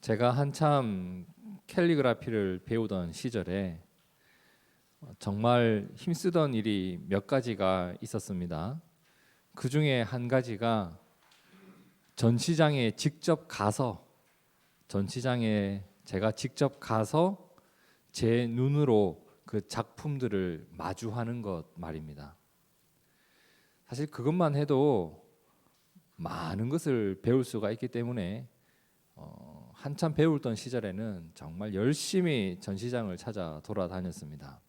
제가 한참 캘리그라피를 배우던 시절에 정말 힘쓰던 일이 몇 가지가 있었습니다. 그 중에 한 가지가 전시장에 직접 가서 전시장에 제가 직접 가서 제 눈으로 그 작품들을 마주하는 것 말입니다. 사실 그것만 해도 많은 것을 배울 수가 있기 때문에 한참 배우던 시절에는 정말 열심히 전시장을 찾아 돌아다녔습니다.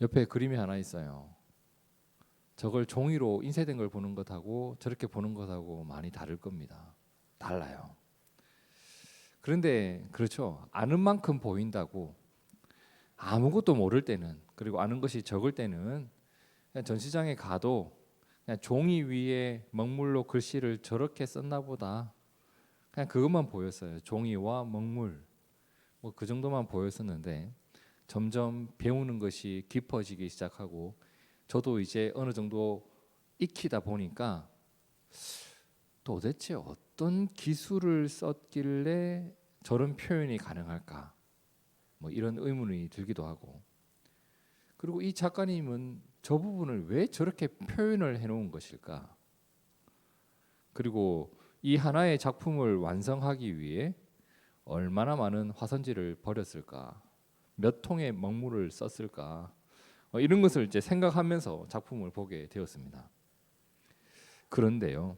옆에 그림이 하나 있어요. 저걸 종이로 인쇄된 걸 보는 것하고 저렇게 보는 것하고 많이 다를 겁니다. 달라요. 그런데 그렇죠. 아는 만큼 보인다고 아무것도 모를 때는, 그리고 아는 것이 적을 때는 그냥 전시장에 가도 그냥 종이 위에 먹물로 글씨를 저렇게 썼나 보다, 그냥 그것만 보였어요. 종이와 먹물, 뭐 그 정도만 보였었는데 점점 배우는 것이 깊어지기 시작하고 저도 이제 어느 정도 익히다 보니까 도대체 어떤 기술을 썼길래 저런 표현이 가능할까, 뭐 이런 의문이 들기도 하고, 그리고 이 작가님은 저 부분을 왜 저렇게 표현을 해놓은 것일까, 그리고 이 하나의 작품을 완성하기 위해 얼마나 많은 화선지를 버렸을까, 몇 통의 먹물을 썼을까, 이런 것을 이제 생각하면서 작품을 보게 되었습니다. 그런데요,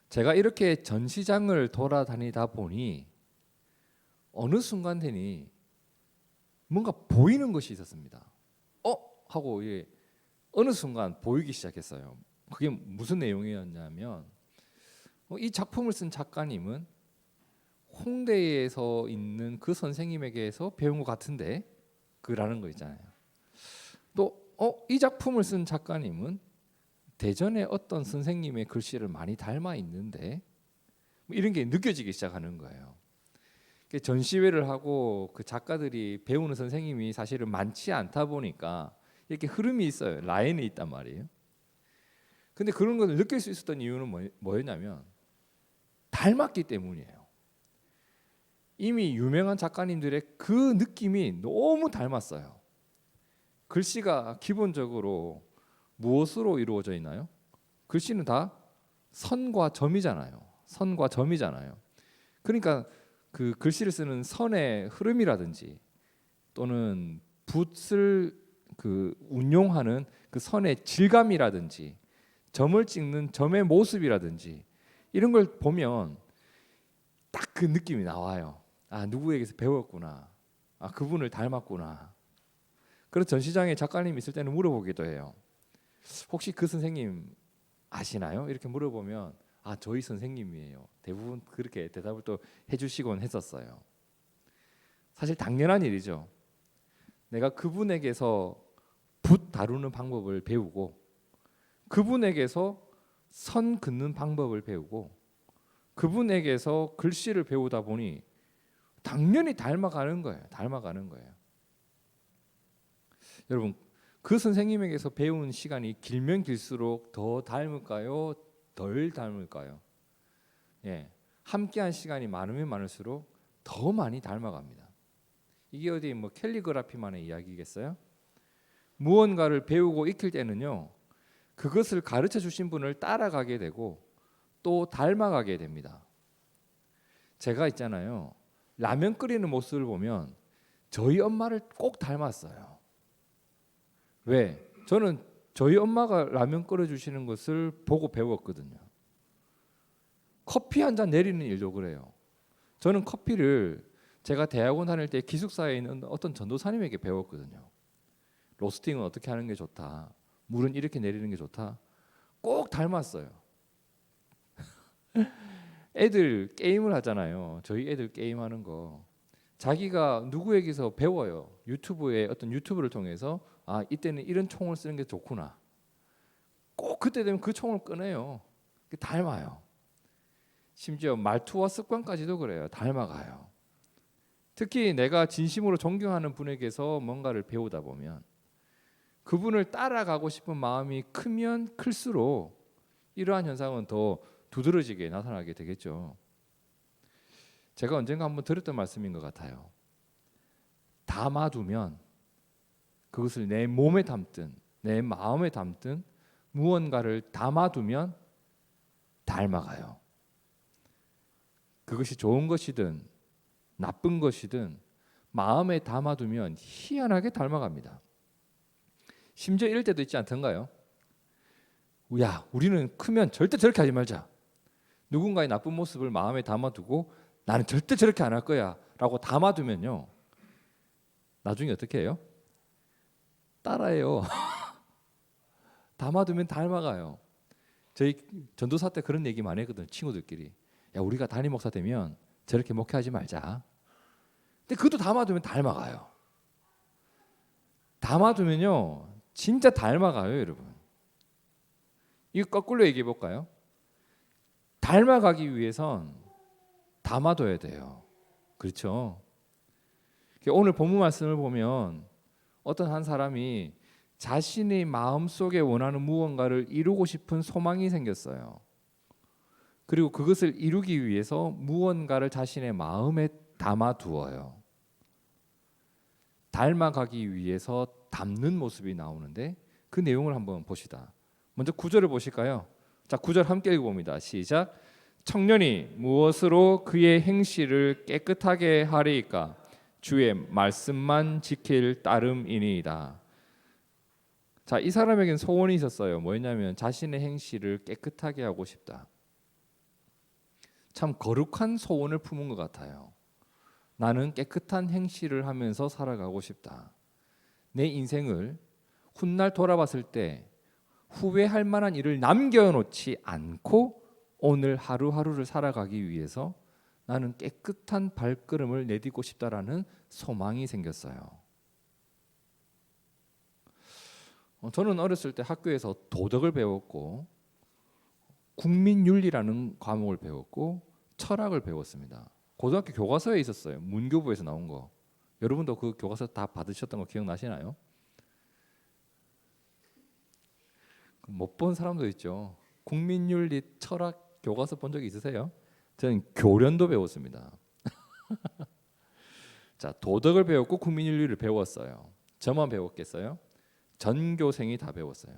제가 이렇게 전시장을 돌아다니다 보니 어느 순간 되니 뭔가 보이는 것이 있었습니다. 하고 이게 어느 순간 보이기 시작했어요. 그게 무슨 내용이었냐면 이 작품을 쓴 작가님은 홍대에서 있는 그 선생님에게서 배운 것 같은데, 그라는 거 있잖아요. 또 이 작품을 쓴 작가님은 대전에 어떤 선생님의 글씨를 많이 닮아 있는데, 뭐 이런 게 느껴지기 시작하는 거예요. 전시회를 하고 그 작가들이 배우는 선생님이 사실은 많지 않다 보니까 이렇게 흐름이 있어요. 라인이 있단 말이에요. 근데 그런 걸 느낄 수 있었던 이유는 뭐였냐면 닮았기 때문이에요. 이미 유명한 작가님들의 그 느낌이 너무 닮았어요. 글씨가 기본적으로 무엇으로 이루어져 있나요? 글씨는 다 선과 점이잖아요. 선과 점이잖아요. 그러니까 그 글씨를 쓰는 선의 흐름이라든지 또는 붓을 그 운용하는 그 선의 질감이라든지 점을 찍는 점의 모습이라든지 이런 걸 보면 딱 그 느낌이 나와요. 아, 누구에게서 배웠구나. 아, 그분을 닮았구나. 그래서 전시장에 작가님 있을 때는 물어보기도 해요. 혹시 그 선생님 아시나요? 이렇게 물어보면 아, 저희 선생님이에요. 대부분 그렇게 대답을 또 해주시곤 했었어요. 사실 당연한 일이죠. 내가 그분에게서 붓 다루는 방법을 배우고 그분에게서 선 긋는 방법을 배우고 그분에게서 글씨를 배우다 보니 당연히 닮아가는 거예요. 닮아가는 거예요. 여러분, 그 선생님에게서 배운 시간이 길면 길수록 더 닮을까요? 덜 닮을까요? 예, 함께한 시간이 많으면 많을수록 더 많이 닮아갑니다. 이게 어디 뭐 캘리그라피만의 이야기겠어요? 무언가를 배우고 익힐 때는요, 그것을 가르쳐 주신 분을 따라가게 되고 또 닮아가게 됩니다. 제가 있잖아요, 라면 끓이는 모습을 보면 저희 엄마를 꼭 닮았어요. 왜? 저는 저희 엄마가 라면 끓여주시는 것을 보고 배웠거든요. 커피 한 잔 내리는 일도 그래요. 저는 커피를 제가 대학원 다닐 때 기숙사에 있는 어떤 전도사님에게 배웠거든요. 로스팅은 어떻게 하는 게 좋다, 물은 이렇게 내리는 게 좋다. 꼭 닮았어요. 애들 게임을 하잖아요. 저희 애들 게임하는 거 자기가 누구에게서 배워요. 유튜브에 어떤 유튜브를 통해서 아, 이때는 이런 총을 쓰는 게 좋구나. 꼭 그때 되면 그 총을 꺼내요. 닮아요. 심지어 말투와 습관까지도 그래요. 닮아가요. 특히 내가 진심으로 존경하는 분에게서 뭔가를 배우다 보면 그분을 따라가고 싶은 마음이 크면 클수록 이러한 현상은 더 두드러지게 나타나게 되겠죠. 제가 언젠가 한번 들었던 말씀인 것 같아요. 담아두면 그것을 내 몸에 담든 내 마음에 담든 무언가를 담아두면 닮아가요. 그것이 좋은 것이든 나쁜 것이든 마음에 담아두면 희한하게 닮아갑니다. 심지어 이럴 때도 있지 않던가요? 야, 우리는 크면 절대 저렇게 하지 말자. 누군가의 나쁜 모습을 마음에 담아두고 나는 절대 저렇게 안 할 거야 라고 담아두면요, 나중에 어떻게 해요? 따라해요. 담아두면 닮아가요. 저희 전도사 때 그런 얘기 많이 했거든, 친구들끼리. 야, 우리가 담임 목사 되면 저렇게 목회하지 말자. 근데 그것도 담아두면 닮아가요. 담아두면요 진짜 닮아가요, 여러분. 이거 거꾸로 얘기해 볼까요? 닮아가기 위해선 담아둬야 돼요. 그렇죠? 오늘 본문 말씀을 보면 어떤 한 사람이 자신의 마음속에 원하는 무언가를 이루고 싶은 소망이 생겼어요. 그리고 그것을 이루기 위해서 무언가를 자신의 마음에 담아두어요. 닮아가기 위해서 담는 모습이 나오는데 그 내용을 한번 봅시다. 먼저 9절을 보실까요? 자, 9절 함께 읽어봅니다. 시작. 청년이 무엇으로 그의 행실을 깨끗하게 하리이까? 주의 말씀만 지킬 따름이니이다. 자, 이 사람에겐 소원이 있었어요. 뭐였냐면 자신의 행실을 깨끗하게 하고 싶다. 참 거룩한 소원을 품은 것 같아요. 나는 깨끗한 행실을 하면서 살아가고 싶다. 내 인생을 훗날 돌아봤을 때 후회할 만한 일을 남겨놓지 않고 오늘 하루하루를 살아가기 위해서 나는 깨끗한 발걸음을 내딛고 싶다라는 소망이 생겼어요. 저는 어렸을 때 학교에서 도덕을 배웠고 국민윤리라는 과목을 배웠고 철학을 배웠습니다. 고등학교 교과서에 있었어요. 문교부에서 나온 거. 여러분도 그 교과서 다 받으셨던 거 기억나시나요? 못 본 사람도 있죠. 국민윤리 철학 교과서 본 적이 있으세요? 저는 교련도 배웠습니다. 자, 도덕을 배웠고 국민윤리를 배웠어요. 저만 배웠겠어요? 전교생이 다 배웠어요.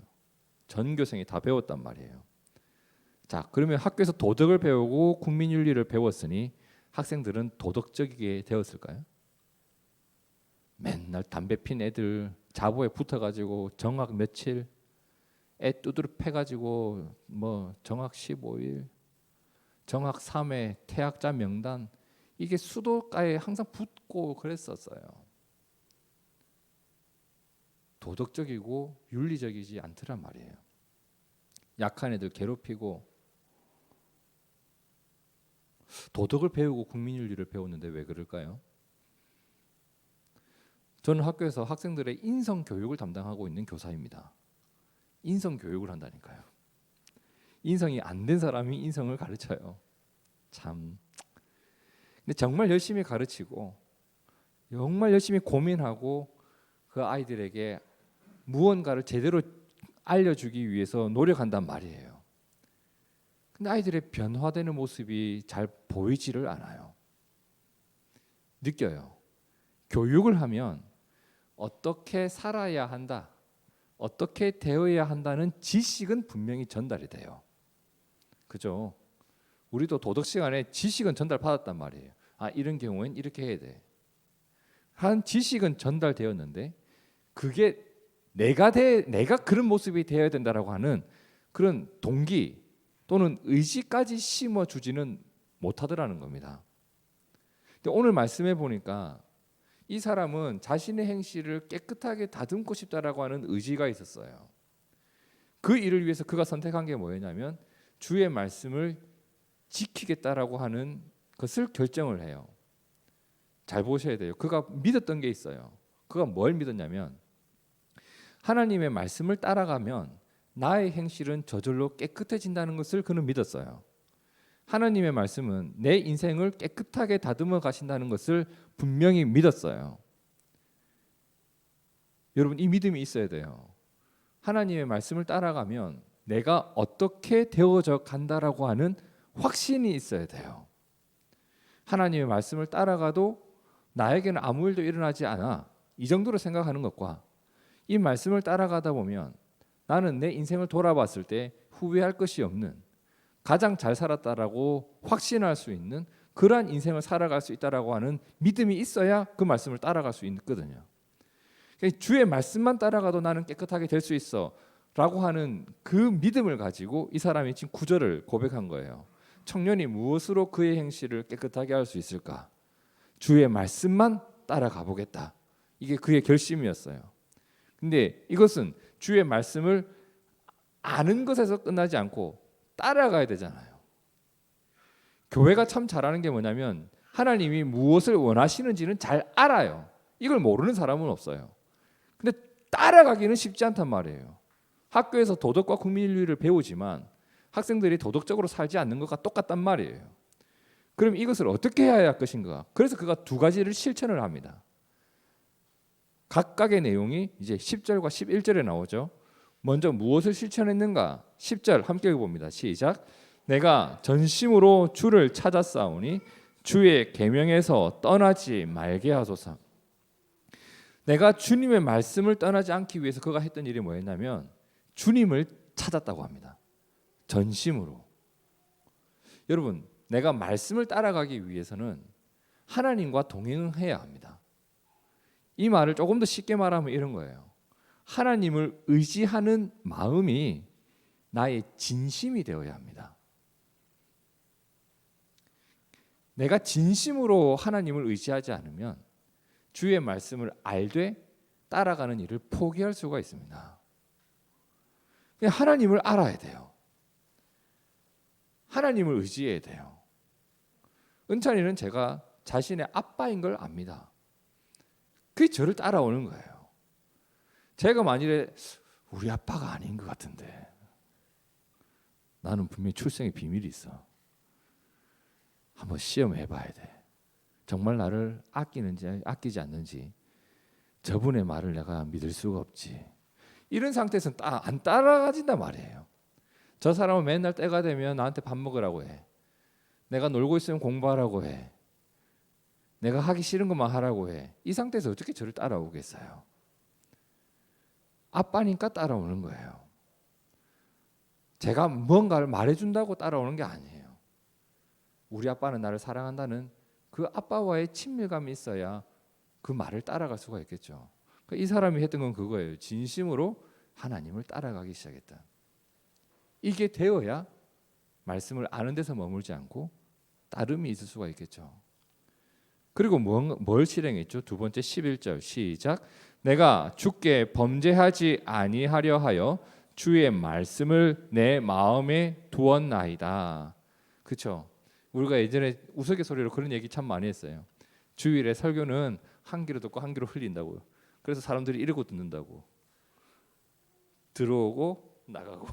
전교생이 다 배웠단 말이에요. 자, 그러면 학교에서 도덕을 배우고 국민윤리를 배웠으니 학생들은 도덕적이게 되었을까요? 맨날 담배 핀 애들 자보에 붙어가지고 정학 며칠, 애 두드려 패가지고 뭐 정학 15일, 정학 3회, 퇴학자 명단, 이게 수도가에 항상 붙고 그랬었어요. 도덕적이고 윤리적이지 않더란 말이에요. 약한 애들 괴롭히고. 도덕을 배우고 국민윤리를 배웠는데 왜 그럴까요? 저는 학교에서 학생들의 인성 교육을 담당하고 있는 교사입니다. 인성 교육을 한다니까요. 인성이 안 된 사람이 인성을 가르쳐요. 참. 근데 정말 열심히 가르치고 정말 열심히 고민하고 그 아이들에게 무언가를 제대로 알려주기 위해서 노력한단 말이에요. 근데 아이들의 변화되는 모습이 잘 보이지를 않아요. 느껴요. 교육을 하면 어떻게 살아야 한다, 어떻게 되어야 한다는 지식은 분명히 전달이 돼요. 그죠? 우리도 도덕 시간에 지식은 전달받았단 말이에요. 아, 이런 경우엔 이렇게 해야 돼. 한 지식은 전달되었는데 그게 내가 그런 모습이 되어야 된다라고 하는 그런 동기 또는 의지까지 심어주지는 못하더라는 겁니다. 근데 오늘 말씀해 보니까 이 사람은 자신의 행실을 깨끗하게 다듬고 싶다라고 하는 의지가 있었어요. 그 일을 위해서 그가 선택한 게 뭐였냐면 주의 말씀을 지키겠다라고 하는 것을 결정을 해요. 잘 보셔야 돼요. 그가 믿었던 게 있어요. 그가 뭘 믿었냐면 하나님의 말씀을 따라가면 나의 행실은 저절로 깨끗해진다는 것을 그는 믿었어요. 하나님의 말씀은 내 인생을 깨끗하게 다듬어 가신다는 것을 분명히 믿었어요. 여러분, 이 믿음이 있어야 돼요. 하나님의 말씀을 따라가면 내가 어떻게 되어져 간다라고 하는 확신이 있어야 돼요. 하나님의 말씀을 따라가도 나에게는 아무 일도 일어나지 않아. 이 정도로 생각하는 것과 이 말씀을 따라가다 보면 나는 내 인생을 돌아봤을 때 후회할 것이 없는, 가장 잘 살았다라고 확신할 수 있는 그러한 인생을 살아갈 수 있다라고 하는 믿음이 있어야 그 말씀을 따라갈 수 있거든요. 주의 말씀만 따라가도 나는 깨끗하게 될 수 있어 라고 하는 그 믿음을 가지고 이 사람이 지금 구절을 고백한 거예요. 청년이 무엇으로 그의 행실을 깨끗하게 할 수 있을까? 주의 말씀만 따라가 보겠다. 이게 그의 결심이었어요. 근데 이것은 주의 말씀을 아는 것에서 끝나지 않고 따라가야 되잖아요. 교회가 참 잘하는 게 뭐냐면 하나님이 무엇을 원하시는지는 잘 알아요. 이걸 모르는 사람은 없어요. 근데 따라가기는 쉽지 않단 말이에요. 학교에서 도덕과 국민윤리를 배우지만 학생들이 도덕적으로 살지 않는 것과 똑같단 말이에요. 그럼 이것을 어떻게 해야 할 것인가? 그래서 그가 두 가지를 실천을 합니다. 각각의 내용이 이제 10절과 11절에 나오죠. 먼저 무엇을 실천했는가? 10절 함께 읽어봅니다. 시작. 내가 전심으로 주를 찾았사오니 주의 계명에서 떠나지 말게 하소서. 내가 주님의 말씀을 떠나지 않기 위해서 그가 했던 일이 뭐였냐면 주님을 찾았다고 합니다. 전심으로. 여러분, 내가 말씀을 따라가기 위해서는 하나님과 동행해야 합니다. 이 말을 조금 더 쉽게 말하면 이런 거예요. 하나님을 의지하는 마음이 나의 진심이 되어야 합니다. 내가 진심으로 하나님을 의지하지 않으면 주의 말씀을 알되 따라가는 일을 포기할 수가 있습니다. 그냥 하나님을 알아야 돼요. 하나님을 의지해야 돼요. 은찬이는 제가 자신의 아빠인 걸 압니다. 그게 저를 따라오는 거예요. 제가 만일에 우리 아빠가 아닌 것 같은데 나는 분명히 출생의 비밀이 있어. 한번 시험해 봐야 돼. 정말 나를 아끼는지 아끼지 않는지 저분의 말을 내가 믿을 수가 없지. 이런 상태에서는 안 따라가진단 말이에요. 저 사람은 맨날 때가 되면 나한테 밥 먹으라고 해. 내가 놀고 있으면 공부하라고 해. 내가 하기 싫은 것만 하라고 해. 이 상태에서 어떻게 저를 따라오겠어요? 아빠니까 따라오는 거예요. 제가 뭔가를 말해준다고 따라오는 게 아니에요. 우리 아빠는 나를 사랑한다는 그 아빠와의 친밀감이 있어야 그 말을 따라갈 수가 있겠죠. 이 사람이 했던 건 그거예요. 진심으로 하나님을 따라가기 시작했다. 이게 되어야 말씀을 아는 데서 머물지 않고 따름이 있을 수가 있겠죠. 그리고 뭘 실행했죠? 두 번째 11절 시작. 내가 주께 범죄하지 아니하려 하여 주의 말씀을 내 마음에 두었나이다. 그렇죠? 우리가 예전에 우스갯소리로 그런 얘기 참 많이 했어요. 주일에 설교는 한 귀로 듣고 한 귀로 흘린다고요. 그래서 사람들이 이러고 듣는다고. 들어오고 나가고.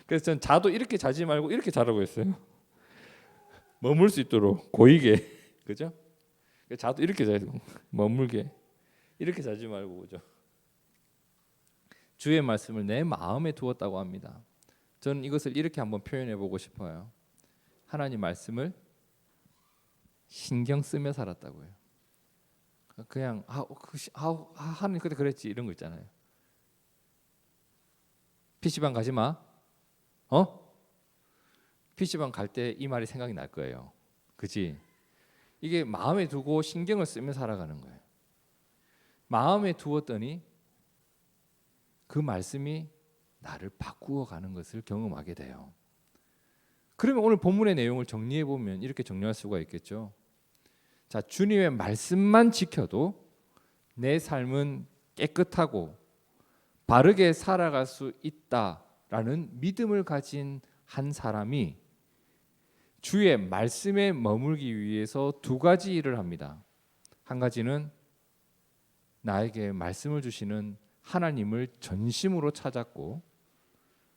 그래서 전 자도 이렇게 자지 말고 이렇게 자라고 했어요. 머물 수 있도록 고이게. 그죠? 자도 이렇게 자야 되고 머물게. 이렇게 자지 말고. 그죠? 주의 말씀을 내 마음에 두었다고 합니다. 저는 이것을 이렇게 한번 표현해 보고 싶어요. 하나님 말씀을 신경 쓰며 살았다고요. 그냥 하나님 그때 그랬지 이런 거 있잖아요. PC방 가지 마. PC방 갈 때 이 말이 생각이 날 거예요. 그지? 이게 마음에 두고 신경을 쓰며 살아가는 거예요. 마음에 두었더니 그 말씀이 나를 바꾸어 가는 것을 경험하게 돼요. 그러면 오늘 본문의 내용을 정리해 보면 이렇게 정리할 수가 있겠죠. 자, 주님의 말씀만 지켜도 내 삶은 깨끗하고 바르게 살아갈 수 있다라는 믿음을 가진 한 사람이 주의 말씀에 머물기 위해서 두 가지 일을 합니다. 한 가지는 나에게 말씀을 주시는 하나님을 전심으로 찾았고,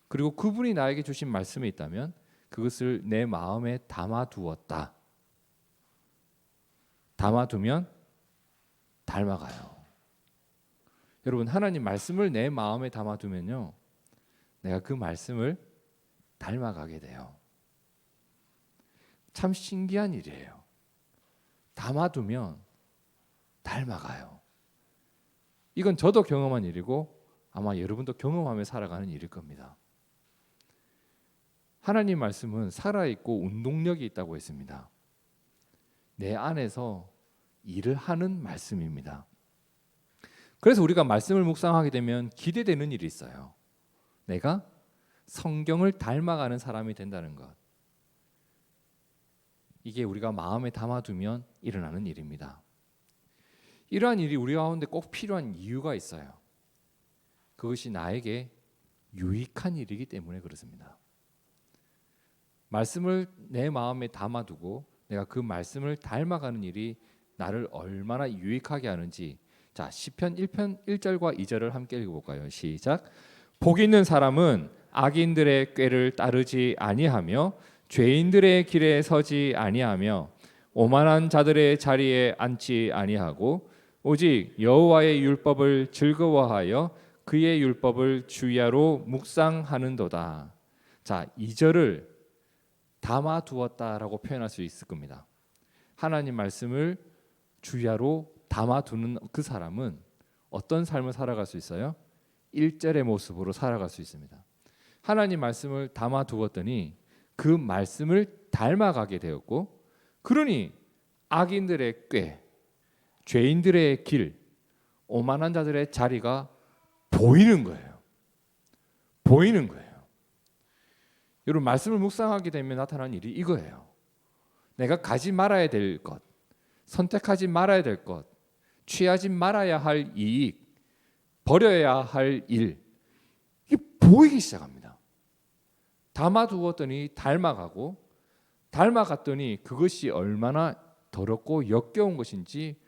그리고 그분이 나에게 주신 말씀이 있다면 그것을 내 마음에 담아두었다. 담아두면 닮아가요. 여러분, 하나님 말씀을 내 마음에 담아두면요, 내가 그 말씀을 닮아가게 돼요. 참 신기한 일이에요. 담아두면 닮아가요. 이건 저도 경험한 일이고 아마 여러분도 경험하며 살아가는 일일 겁니다. 하나님 말씀은 살아있고 운동력이 있다고 했습니다. 내 안에서 일을 하는 말씀입니다. 그래서 우리가 말씀을 묵상하게 되면 기대되는 일이 있어요. 내가 성경을 닮아가는 사람이 된다는 것. 이게 우리가 마음에 담아두면 일어나는 일입니다. 이러한 일이 우리 가운데 꼭 필요한 이유가 있어요. 그것이 나에게 유익한 일이기 때문에 그렇습니다. 말씀을 내 마음에 담아두고 내가 그 말씀을 닮아가는 일이 나를 얼마나 유익하게 하는지, 자, 시편 1편 1절과 2절을 함께 읽어볼까요? 시작. 복 있는 사람은 악인들의 꾀를 따르지 아니하며 죄인들의 길에 서지 아니하며 오만한 자들의 자리에 앉지 아니하고 오직 여호와의 율법을 즐거워하여 그의 율법을 주야로 묵상하는도다. 자, 2절을 담아두었다라고 표현할 수 있을 겁니다. 하나님 말씀을 주야로 담아두는 그 사람은 어떤 삶을 살아갈 수 있어요? 1절의 모습으로 살아갈 수 있습니다. 하나님 말씀을 담아두었더니 그 말씀을 닮아가게 되었고, 그러니 악인들의 꾀, 죄인들의 길, 오만한 자들의 자리가 보이는 거예요. 보이는 거예요. 여러분, 말씀을 묵상하게 되면 나타나는 일이 이거예요. 내가 가지 말아야 될 것, 선택하지 말아야 될 것, 취하지 말아야 할 이익, 버려야 할 일, 이게 보이기 시작합니다. 담아두었더니 닮아가고, 닮아갔더니 그것이 얼마나 더럽고 역겨운 것인지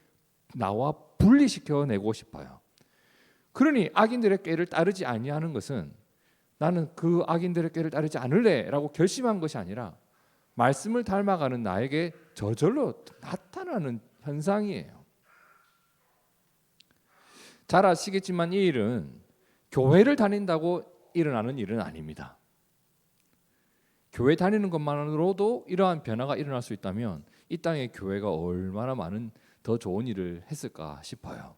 나와 분리시켜내고 싶어요. 그러니 악인들의 꾀를 따르지 아니하는 것은 나는 그 악인들의 꾀를 따르지 않을래라고 결심한 것이 아니라 말씀을 닮아가는 나에게 저절로 나타나는 현상이에요. 잘 아시겠지만 이 일은 교회를 다닌다고 일어나는 일은 아닙니다. 교회 다니는 것만으로도 이러한 변화가 일어날 수 있다면 이 땅에 교회가 얼마나 많은 더 좋은 일을 했을까 싶어요.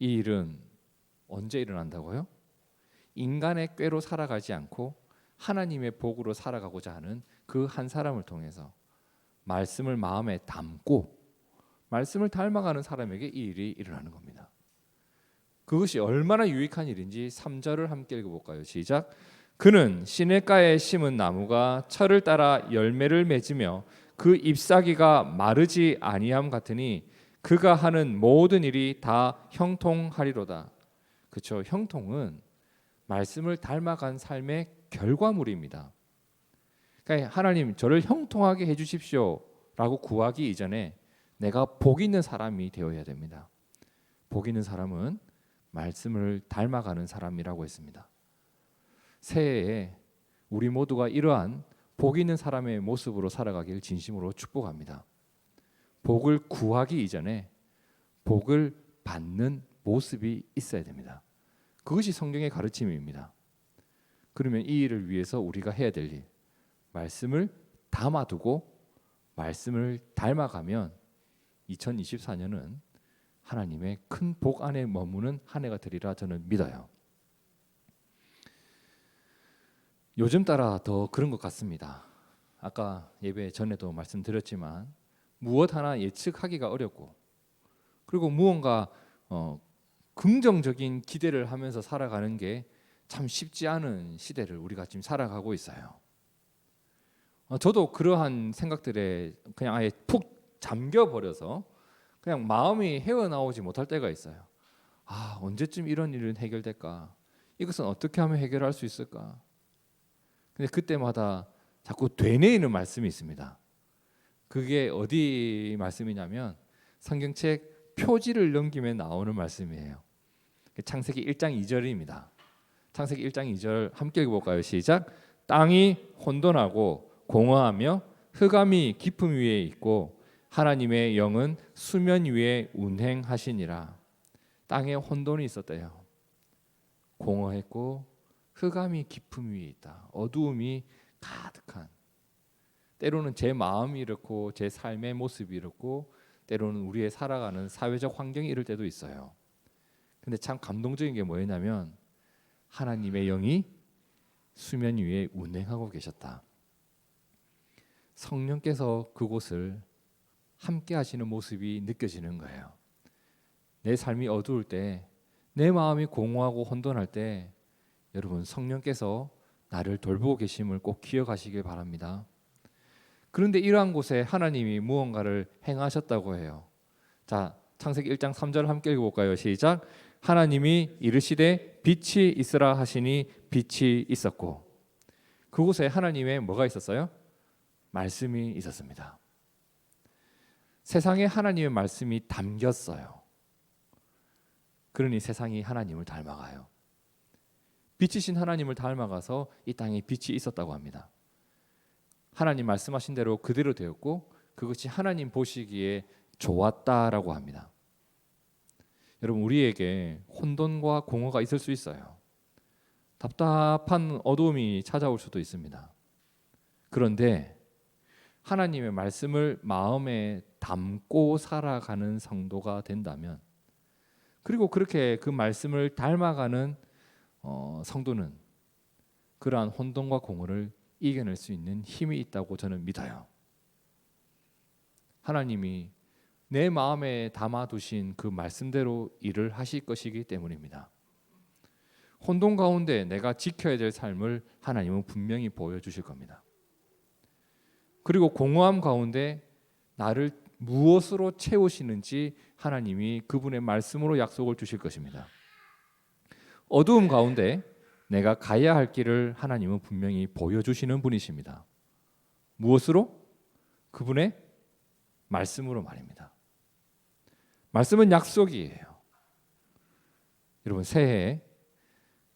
이 일은 언제 일어난다고요? 인간의 꾀로 살아가지 않고 하나님의 복으로 살아가고자 하는 그 한 사람을 통해서 말씀을 마음에 담고 말씀을 닮아가는 사람에게 이 일이 일어나는 겁니다. 그것이 얼마나 유익한 일인지 3절을 함께 읽어볼까요? 시작. 그는 시냇가에 심은 나무가 철을 따라 열매를 맺으며 그 잎사귀가 마르지 아니함 같으니 그가 하는 모든 일이 다 형통하리로다. 그렇죠? 형통은 말씀을 닮아간 삶의 결과물입니다. 그러니까 하나님 저를 형통하게 해주십시오라고 구하기 이전에 내가 복 있는 사람이 되어야 됩니다. 복 있는 사람은 말씀을 닮아가는 사람이라고 했습니다. 새해에 우리 모두가 이러한 복 있는 사람의 모습으로 살아가길 진심으로 축복합니다. 복을 구하기 이전에 복을 받는 모습이 있어야 됩니다. 그것이 성경의 가르침입니다. 그러면 이 일을 위해서 우리가 해야 될 일, 말씀을 담아두고 말씀을 닮아가면 2024년은 하나님의 큰 복 안에 머무는 한 해가 되리라 저는 믿어요. 요즘 따라 더 그런 것 같습니다. 아까 예배 전에도 말씀드렸지만 무엇 하나 예측하기가 어렵고, 그리고 무언가 긍정적인 기대를 하면서 살아가는 게 참 쉽지 않은 시대를 우리가 지금 살아가고 있어요. 저도 그러한 생각들에 그냥 아예 푹 잠겨버려서 그냥 마음이 헤어나오지 못할 때가 있어요. 아, 언제쯤 이런 일은 해결될까? 이것은 어떻게 하면 해결할 수 있을까? 근데 그때마다 자꾸 되뇌이는 말씀이 있습니다. 그게 어디 말씀이냐면 성경책 표지를 넘기면 나오는 말씀이에요. 창세기 1장 2절입니다. 창세기 1장 2절 함께 읽어볼까요? 시작. 땅이 혼돈하고 공허하며 흑암이 깊음 위에 있고 하나님의 영은 수면 위에 운행하시니라. 땅에 혼돈이 있었대요. 공허했고 흑암이 깊음 위에 있다. 어두움이 가득한. 때로는 제 마음이 이렇고 제 삶의 모습이 이렇고 때로는 우리의 살아가는 사회적 환경이 이럴 때도 있어요. 근데 참 감동적인 게 뭐였냐면 하나님의 영이 수면 위에 운행하고 계셨다. 성령께서 그곳을 함께 하시는 모습이 느껴지는 거예요. 내 삶이 어두울 때, 내 마음이 공허하고 혼돈할 때 여러분 성령께서 나를 돌보고 계심을 꼭 기억하시길 바랍니다. 그런데 이러한 곳에 하나님이 무언가를 행하셨다고 해요. 자, 창세기 1장 3절 함께 읽어볼까요? 시작. 하나님이 이르시되 빛이 있으라 하시니 빛이 있었고. 그곳에 하나님의 뭐가 있었어요? 말씀이 있었습니다. 세상에 하나님의 말씀이 담겼어요. 그러니 세상이 하나님을 닮아가요. 빛이신 하나님을 닮아가서 이 땅에 빛이 있었다고 합니다. 하나님 말씀하신 대로 그대로 되었고 그것이 하나님 보시기에 좋았다라고 합니다. 여러분 우리에게 혼돈과 공허가 있을 수 있어요. 답답한 어두움이 찾아올 수도 있습니다. 그런데 하나님의 말씀을 마음에 담고 살아가는 성도가 된다면, 그리고 그렇게 그 말씀을 닮아가는 성도는 그러한 혼돈과 공허를 이겨낼 수 있는 힘이 있다고 저는 믿어요. 하나님이 내 마음에 담아두신 그 말씀대로 일을 하실 것이기 때문입니다. 혼돈 가운데 내가 지켜야 될 삶을 하나님은 분명히 보여주실 겁니다. 그리고 공허함 가운데 나를 무엇으로 채우시는지 하나님이 그분의 말씀으로 약속을 주실 것입니다. 어두움 가운데 내가 가야 할 길을 하나님은 분명히 보여주시는 분이십니다. 무엇으로? 그분의 말씀으로 말입니다. 말씀은 약속이에요. 여러분 새해에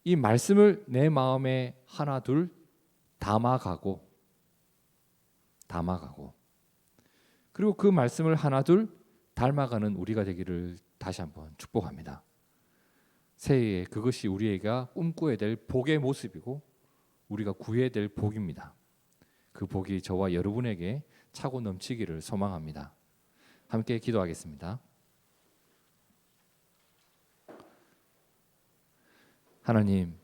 이 말씀을 내 마음에 하나 둘 담아가고 그리고 그 말씀을 하나 둘 닮아가는 우리가 되기를 다시 한번 축복합니다. 새해에 그것이 우리가 꿈꿔야 될 복의 모습이고 우리가 구해야 될 복입니다. 그 복이 저와 여러분에게 차고 넘치기를 소망합니다. 함께 기도하겠습니다. 하나님,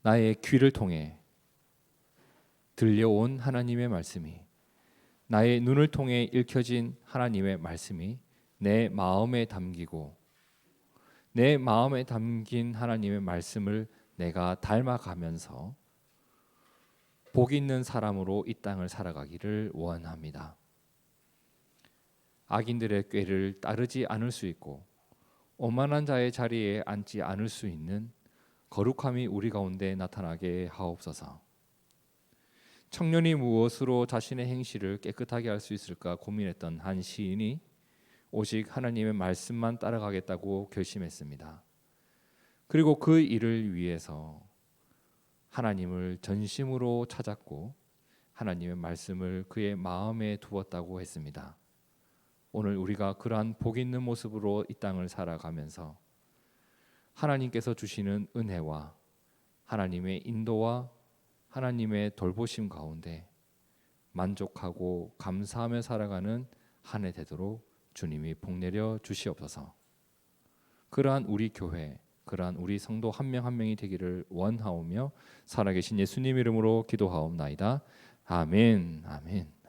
나의 귀를 통해 들려온 하나님의 말씀이, 나의 눈을 통해 읽혀진 하나님의 말씀이 내 마음에 담기고 내 마음에 담긴 하나님의 말씀을 내가 닮아가면서 복 있는 사람으로 이 땅을 살아가기를 원합니다. 악인들의 꾀를 따르지 않을 수 있고 오만한 자의 자리에 앉지 않을 수 있는 거룩함이 우리 가운데 나타나게 하옵소서. 청년이 무엇으로 자신의 행실을 깨끗하게 할 수 있을까 고민했던 한 시인이 오직 하나님의 말씀만 따라가겠다고 결심했습니다. 그리고 그 일을 위해서 하나님을 전심으로 찾았고 하나님의 말씀을 그의 마음에 두었다고 했습니다. 오늘 우리가 그러한 복 있는 모습으로 이 땅을 살아가면서 하나님께서 주시는 은혜와 하나님의 인도와 하나님의 돌보심 가운데 만족하고 감사하며 살아가는 한 해 되도록 주님이 복내려 주시옵소서. 그러한 우리 교회, 그러한 우리 성도 한 명 한 명이 되기를 원하오며 살아계신 예수님 이름으로 기도하옵나이다. 아멘. 아멘.